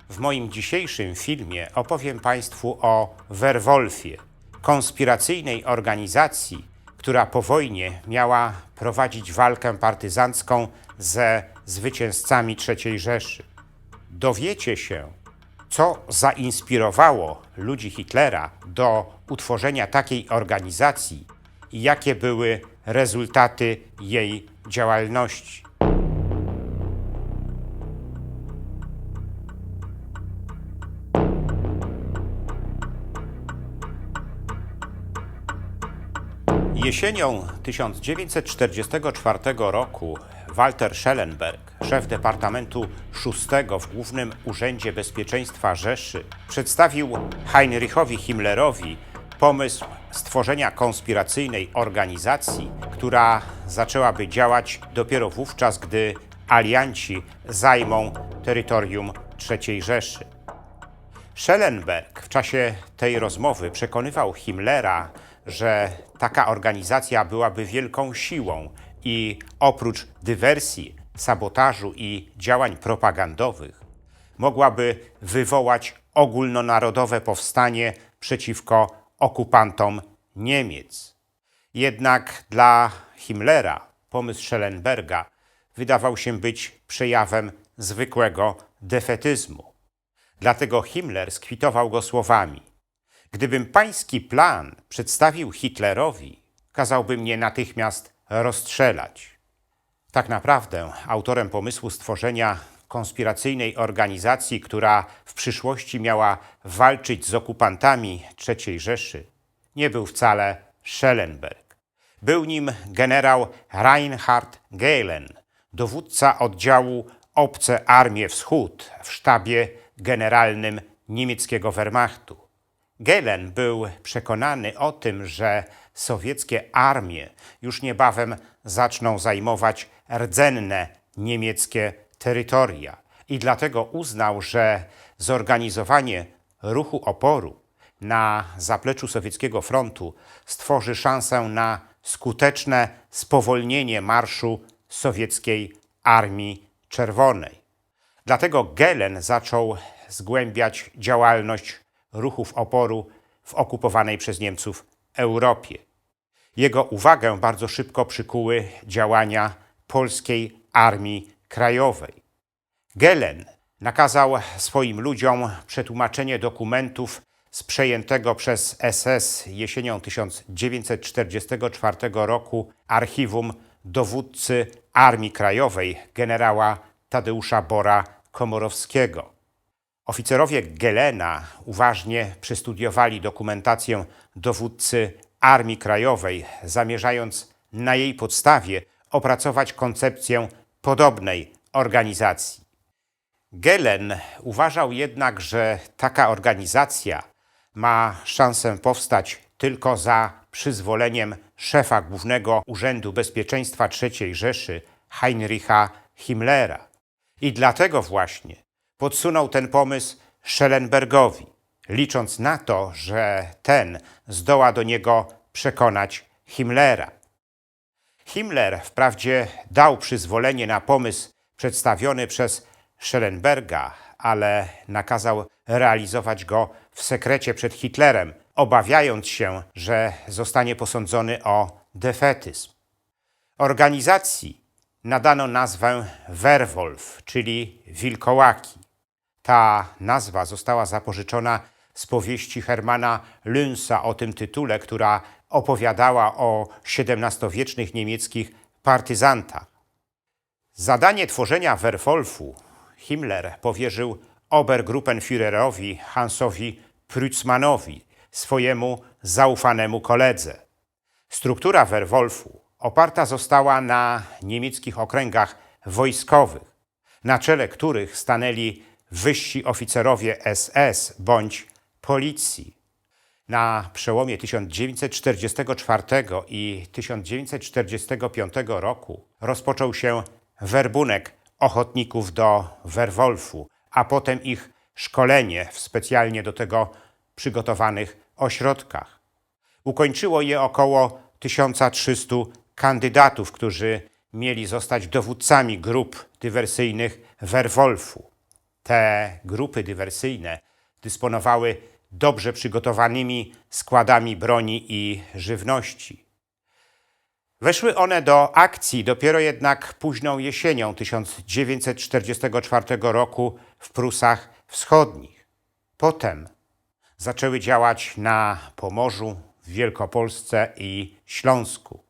W moim dzisiejszym filmie opowiem Państwu o Werwolfie, konspiracyjnej organizacji, która po wojnie miała prowadzić walkę partyzancką ze zwycięzcami III Rzeszy. Dowiecie się, co zainspirowało ludzi Hitlera do utworzenia takiej organizacji i jakie były rezultaty jej działalności. Jesienią 1944 roku Walter Schellenberg, szef Departamentu VI w Głównym Urzędzie Bezpieczeństwa Rzeszy, przedstawił Heinrichowi Himmlerowi pomysł stworzenia konspiracyjnej organizacji, która zaczęłaby działać dopiero wówczas, gdy alianci zajmą terytorium III Rzeszy. Schellenberg w czasie tej rozmowy przekonywał Himmlera, że taka organizacja byłaby wielką siłą i oprócz dywersji, sabotażu i działań propagandowych mogłaby wywołać ogólnonarodowe powstanie przeciwko okupantom Niemiec. Jednak dla Himmlera pomysł Schellenberga wydawał się być przejawem zwykłego defetyzmu. Dlatego Himmler skwitował go słowami: gdybym pański plan przedstawił Hitlerowi, kazałby mnie natychmiast rozstrzelać. Tak naprawdę autorem pomysłu stworzenia konspiracyjnej organizacji, która w przyszłości miała walczyć z okupantami III Rzeszy, nie był wcale Schellenberg. Był nim generał Reinhard Gehlen, dowódca oddziału Obce Armie Wschód w sztabie generalnym niemieckiego Wehrmachtu. Gehlen był przekonany o tym, że sowieckie armie już niebawem zaczną zajmować rdzenne niemieckie terytoria i dlatego uznał, że zorganizowanie ruchu oporu na zapleczu sowieckiego frontu stworzy szansę na skuteczne spowolnienie marszu sowieckiej Armii Czerwonej. Dlatego Gehlen zaczął zgłębiać działalność ruchów oporu w okupowanej przez Niemców Europie. Jego uwagę bardzo szybko przykuły działania Polskiej Armii Krajowej. Gehlen nakazał swoim ludziom przetłumaczenie dokumentów z przejętego przez SS jesienią 1944 roku archiwum dowódcy Armii Krajowej generała Tadeusza Bora-Komorowskiego. Oficerowie Gehlena uważnie przestudiowali dokumentację dowódcy Armii Krajowej, zamierzając na jej podstawie opracować koncepcję podobnej organizacji. Gehlen uważał jednak, że taka organizacja ma szansę powstać tylko za przyzwoleniem szefa Głównego Urzędu Bezpieczeństwa III Rzeszy Heinricha Himmlera. I dlatego właśnie podsunął ten pomysł Schellenbergowi, licząc na to, że ten zdoła do niego przekonać Himmlera. Himmler wprawdzie dał przyzwolenie na pomysł przedstawiony przez Schellenberga, ale nakazał realizować go w sekrecie przed Hitlerem, obawiając się, że zostanie posądzony o defetyzm. Organizacji nadano nazwę Werwolf, czyli wilkołaki. Ta nazwa została zapożyczona z powieści Hermana Lünsa o tym tytule, która opowiadała o XVII-wiecznych niemieckich partyzantach. Zadanie tworzenia Werwolfu Himmler powierzył Obergruppenführerowi Hansowi Prützmannowi, swojemu zaufanemu koledze. Struktura Werwolfu oparta została na niemieckich okręgach wojskowych, na czele których stanęli wyżsi oficerowie SS bądź policji. Na przełomie 1944 i 1945 roku rozpoczął się werbunek ochotników do Werwolfu, a potem ich szkolenie w specjalnie do tego przygotowanych ośrodkach. Ukończyło je około 1300 kandydatów, którzy mieli zostać dowódcami grup dywersyjnych Werwolfu. Te grupy dywersyjne dysponowały dobrze przygotowanymi składami broni i żywności. Weszły one do akcji dopiero jednak późną jesienią 1944 roku w Prusach Wschodnich. Potem zaczęły działać na Pomorzu, w Wielkopolsce i Śląsku.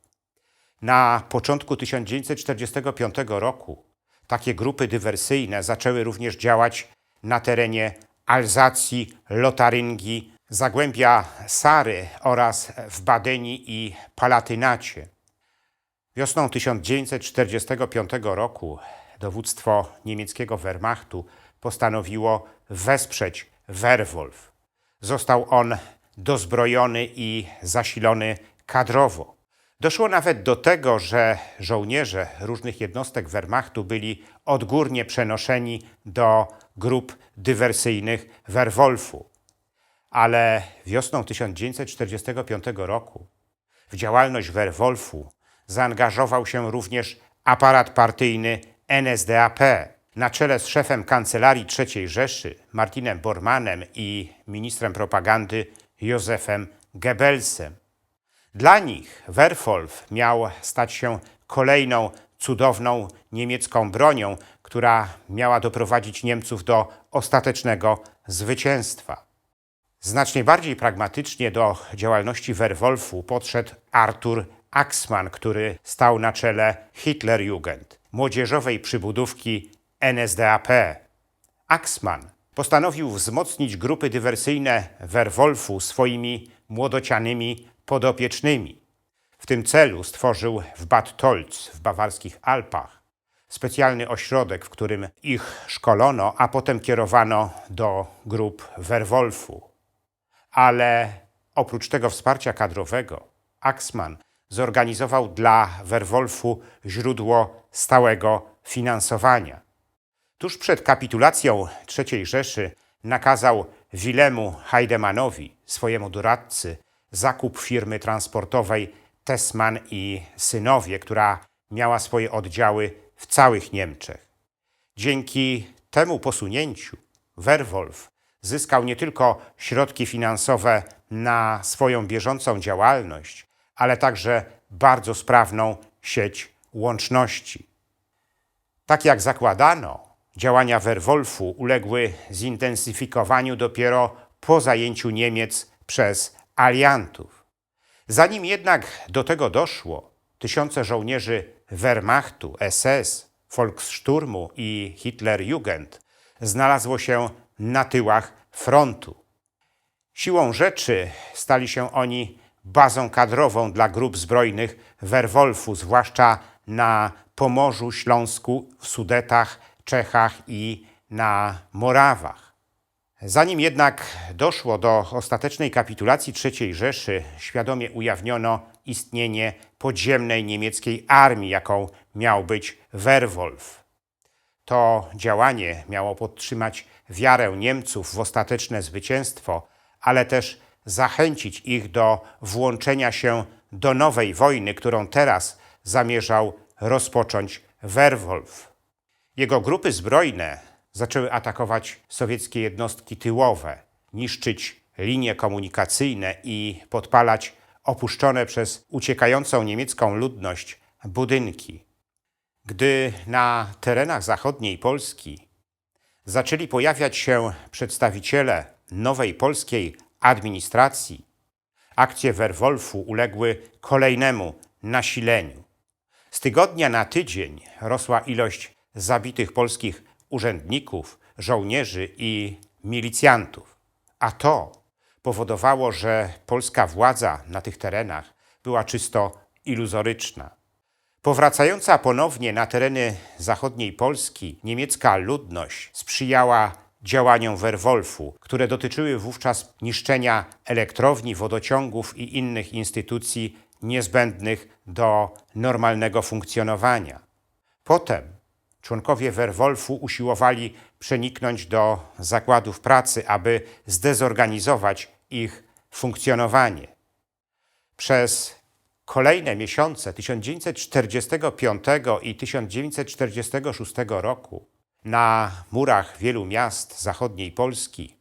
Na początku 1945 roku takie grupy dywersyjne zaczęły również działać na terenie Alzacji, Lotaryngii, Zagłębia Sary oraz w Badenii i Palatynacie. Wiosną 1945 roku dowództwo niemieckiego Wehrmachtu postanowiło wesprzeć Werwolf. Został on dozbrojony i zasilony kadrowo. Doszło nawet do tego, że żołnierze różnych jednostek Wehrmachtu byli odgórnie przenoszeni do grup dywersyjnych Werwolfu. Ale wiosną 1945 roku w działalność Werwolfu zaangażował się również aparat partyjny NSDAP na czele z szefem kancelarii III Rzeszy Martinem Bormannem i ministrem propagandy Józefem Goebbelsem. Dla nich Werwolf miał stać się kolejną cudowną niemiecką bronią, która miała doprowadzić Niemców do ostatecznego zwycięstwa. Znacznie bardziej pragmatycznie do działalności Werwolfu podszedł Arthur Axmann, który stał na czele Hitlerjugend, młodzieżowej przybudówki NSDAP. Axmann postanowił wzmocnić grupy dywersyjne Werwolfu swoimi młodocianymi podopiecznymi. W tym celu stworzył w Bad Tolz w bawarskich Alpach specjalny ośrodek, w którym ich szkolono, a potem kierowano do grup Werwolfu. Ale oprócz tego wsparcia kadrowego Axmann zorganizował dla Werwolfu źródło stałego finansowania. Tuż przed kapitulacją III Rzeszy nakazał Wilemu Heidemannowi, swojemu doradcy, zakup firmy transportowej Tessmann i Synowie, która miała swoje oddziały w całych Niemczech. Dzięki temu posunięciu Werwolf zyskał nie tylko środki finansowe na swoją bieżącą działalność, ale także bardzo sprawną sieć łączności. Tak jak zakładano, działania Werwolfu uległy zintensyfikowaniu dopiero po zajęciu Niemiec przez aliantów. Zanim jednak do tego doszło, tysiące żołnierzy Wehrmachtu, SS, Volkssturmu i Hitlerjugend znalazło się na tyłach frontu. Siłą rzeczy stali się oni bazą kadrową dla grup zbrojnych Werwolfu, zwłaszcza na Pomorzu, Śląsku, w Sudetach, Czechach i na Morawach. Zanim jednak doszło do ostatecznej kapitulacji III Rzeszy, świadomie ujawniono istnienie podziemnej niemieckiej armii, jaką miał być Werwolf. To działanie miało podtrzymać wiarę Niemców w ostateczne zwycięstwo, ale też zachęcić ich do włączenia się do nowej wojny, którą teraz zamierzał rozpocząć Werwolf. Jego grupy zbrojne zaczęły atakować sowieckie jednostki tyłowe, niszczyć linie komunikacyjne i podpalać opuszczone przez uciekającą niemiecką ludność budynki. Gdy na terenach zachodniej Polski zaczęli pojawiać się przedstawiciele nowej polskiej administracji, akcje Werwolfu uległy kolejnemu nasileniu. Z tygodnia na tydzień rosła ilość zabitych polskich urzędników, żołnierzy i milicjantów, a to powodowało, że polska władza na tych terenach była czysto iluzoryczna. Powracająca ponownie na tereny zachodniej Polski niemiecka ludność sprzyjała działaniom Werwolfu, które dotyczyły wówczas niszczenia elektrowni, wodociągów i innych instytucji niezbędnych do normalnego funkcjonowania. Potem członkowie Werwolfu usiłowali przeniknąć do zakładów pracy, aby zdezorganizować ich funkcjonowanie. Przez kolejne miesiące 1945 i 1946 roku Na murach wielu miast zachodniej Polski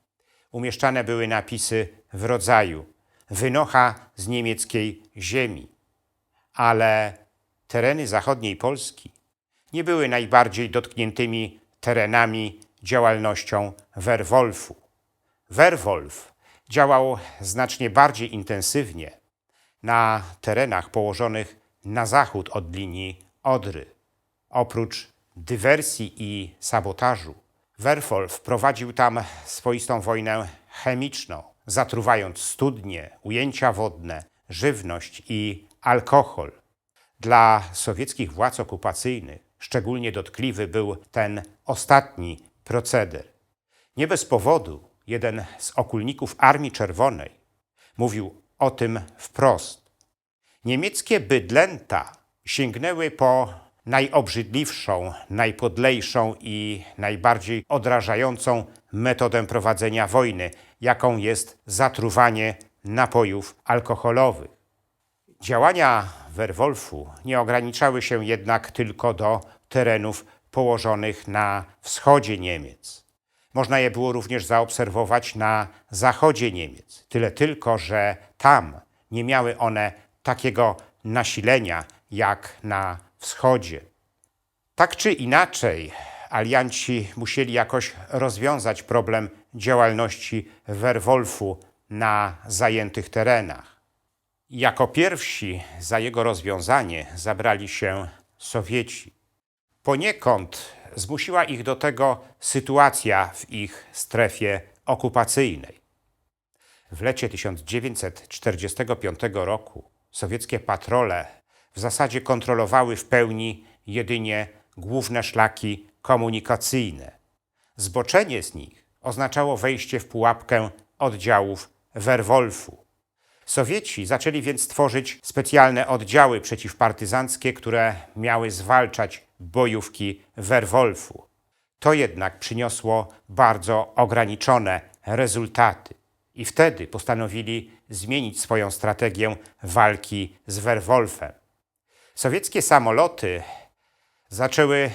umieszczane były napisy w rodzaju wynocha z niemieckiej ziemi, ale tereny zachodniej Polski nie były najbardziej dotkniętymi terenami działalnością Werwolfu. Werwolf działał znacznie bardziej intensywnie na terenach położonych na zachód od linii Odry. Oprócz dywersji i sabotażu, Werwolf prowadził tam swoistą wojnę chemiczną, zatruwając studnie, ujęcia wodne, żywność i alkohol. Dla sowieckich władz okupacyjnych szczególnie dotkliwy był ten ostatni proceder. Nie bez powodu jeden z okulników Armii Czerwonej mówił o tym wprost. Niemieckie bydlęta sięgnęły po najobrzydliwszą, najpodlejszą i najbardziej odrażającą metodę prowadzenia wojny, jaką jest zatruwanie napojów alkoholowych. Działania Werwolfu nie ograniczały się jednak tylko do terenów położonych na wschodzie Niemiec. Można je było również zaobserwować na zachodzie Niemiec. Tyle tylko, że tam nie miały one takiego nasilenia jak na wschodzie. Tak czy inaczej, alianci musieli jakoś rozwiązać problem działalności Werwolfu na zajętych terenach. Jako pierwsi za jego rozwiązanie zabrali się Sowieci. Poniekąd zmusiła ich do tego sytuacja w ich strefie okupacyjnej. W lecie 1945 roku sowieckie patrole w zasadzie kontrolowały w pełni jedynie główne szlaki komunikacyjne. Zboczenie z nich oznaczało wejście w pułapkę oddziałów Werwolfu. Sowieci zaczęli więc tworzyć specjalne oddziały przeciwpartyzanckie, które miały zwalczać bojówki Werwolfu. To jednak przyniosło bardzo ograniczone rezultaty i wtedy postanowili zmienić swoją strategię walki z Werwolfem. Sowieckie samoloty zaczęły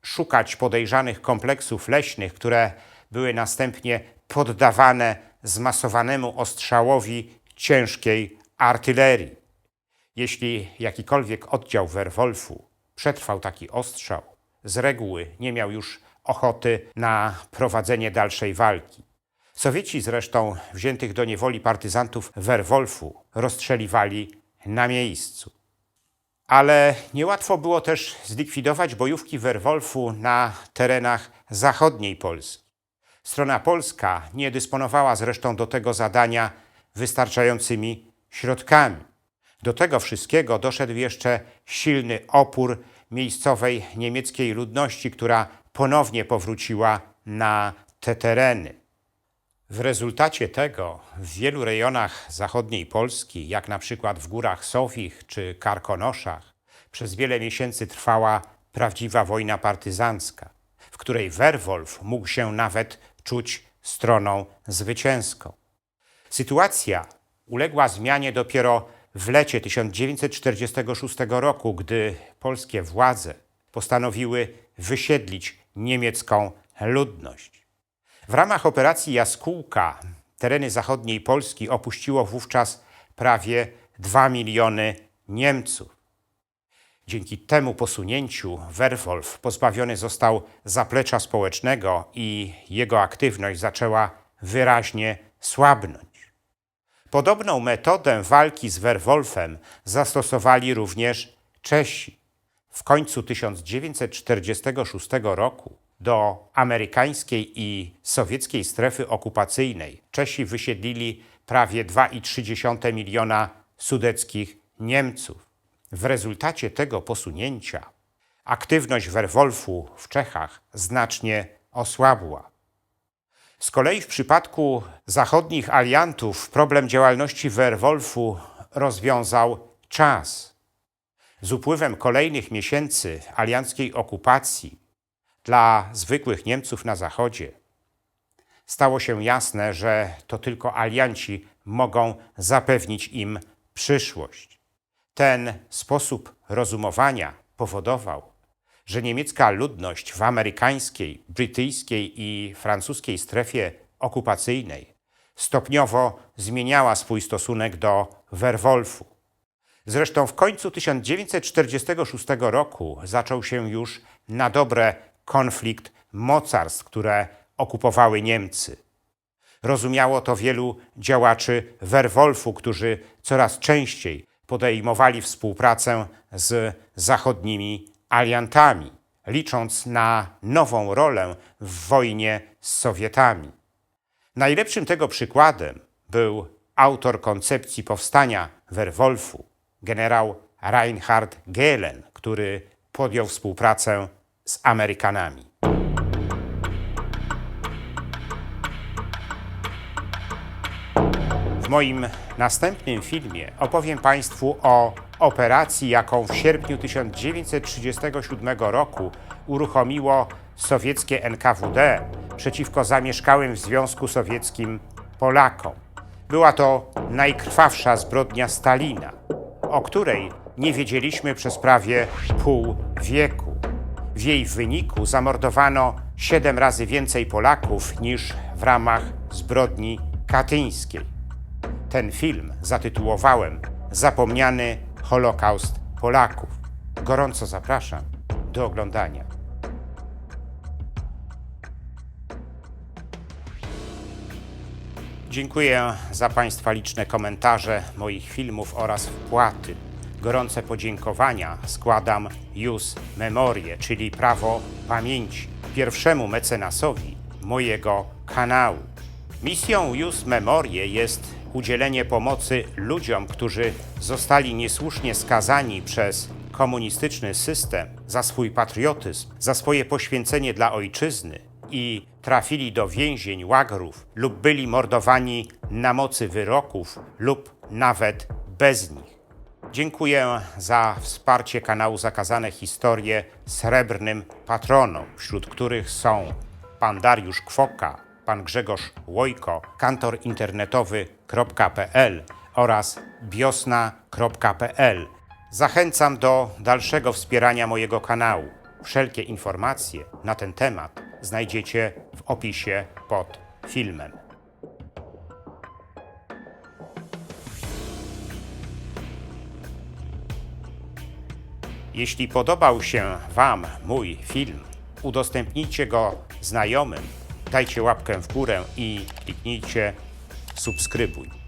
szukać podejrzanych kompleksów leśnych, które były następnie poddawane zmasowanemu ostrzałowi ciężkiej artylerii. Jeśli jakikolwiek oddział Werwolfu przetrwał taki ostrzał, z reguły nie miał już ochoty na prowadzenie dalszej walki. Sowieci zresztą wziętych do niewoli partyzantów Werwolfu rozstrzeliwali na miejscu. Ale niełatwo było też zlikwidować bojówki Werwolfu na terenach zachodniej Polski. Strona polska nie dysponowała zresztą do tego zadania wystarczającymi środkami. Do tego wszystkiego doszedł jeszcze silny opór miejscowej niemieckiej ludności, która ponownie powróciła na te tereny. W rezultacie tego w wielu rejonach zachodniej Polski, jak na przykład w Górach Sowich czy Karkonoszach, przez wiele miesięcy trwała prawdziwa wojna partyzancka, w której Werwolf mógł się nawet czuć stroną zwycięską. Sytuacja uległa zmianie dopiero w lecie 1946 roku, gdy polskie władze postanowiły wysiedlić niemiecką ludność. W ramach operacji Jaskółka tereny zachodniej Polski opuściło wówczas prawie 2 miliony Niemców. Dzięki temu posunięciu Werwolf pozbawiony został zaplecza społecznego i jego aktywność zaczęła wyraźnie słabnąć. Podobną metodę walki z Werwolfem zastosowali również Czesi. W końcu 1946 roku do amerykańskiej i sowieckiej strefy okupacyjnej Czesi wysiedlili prawie 2,3 miliona sudeckich Niemców. W rezultacie tego posunięcia aktywność Werwolfu w Czechach znacznie osłabła. Z kolei w przypadku zachodnich aliantów problem działalności Werwolfu rozwiązał czas. Z upływem kolejnych miesięcy alianckiej okupacji dla zwykłych Niemców na zachodzie stało się jasne, że to tylko alianci mogą zapewnić im przyszłość. Ten sposób rozumowania powodował, że niemiecka ludność w amerykańskiej, brytyjskiej i francuskiej strefie okupacyjnej stopniowo zmieniała swój stosunek do Werwolfu. Zresztą w końcu 1946 roku zaczął się już na dobre konflikt mocarstw, które okupowały Niemcy. Rozumiało to wielu działaczy Werwolfu, którzy coraz częściej podejmowali współpracę z zachodnimi aliantami, licząc na nową rolę w wojnie z Sowietami. Najlepszym tego przykładem był autor koncepcji powstania Werwolfu, generał Reinhard Gehlen, który podjął współpracę z Amerykanami. W moim następnym filmie opowiem Państwu o operacji, jaką w sierpniu 1937 roku uruchomiło sowieckie NKWD przeciwko zamieszkałym w Związku Sowieckim Polakom. Była to najkrwawsza zbrodnia Stalina, o której nie wiedzieliśmy przez prawie pół wieku. W jej wyniku zamordowano 7 razy więcej Polaków niż w ramach zbrodni katyńskiej. Ten film zatytułowałem Zapomniany Holokaust Polaków. Gorąco zapraszam do oglądania. Dziękuję za Państwa liczne komentarze moich filmów oraz wpłaty. Gorące podziękowania składam Jus Memorie, czyli prawo pamięci, pierwszemu mecenasowi mojego kanału. Misją Jus Memorie jest udzielenie pomocy ludziom, którzy zostali niesłusznie skazani przez komunistyczny system za swój patriotyzm, za swoje poświęcenie dla ojczyzny i trafili do więzień, łagrów lub byli mordowani na mocy wyroków lub nawet bez nich. Dziękuję za wsparcie kanału Zakazane Historie srebrnym patronom, wśród których są pan Dariusz Kwoka, pan Grzegorz Łojko, kantor internetowy.pl oraz biosna.pl. Zachęcam do dalszego wspierania mojego kanału. Wszelkie informacje na ten temat znajdziecie w opisie pod filmem. Jeśli podobał się Wam mój film, udostępnijcie go znajomym, dajcie łapkę w górę i kliknijcie subskrybuj.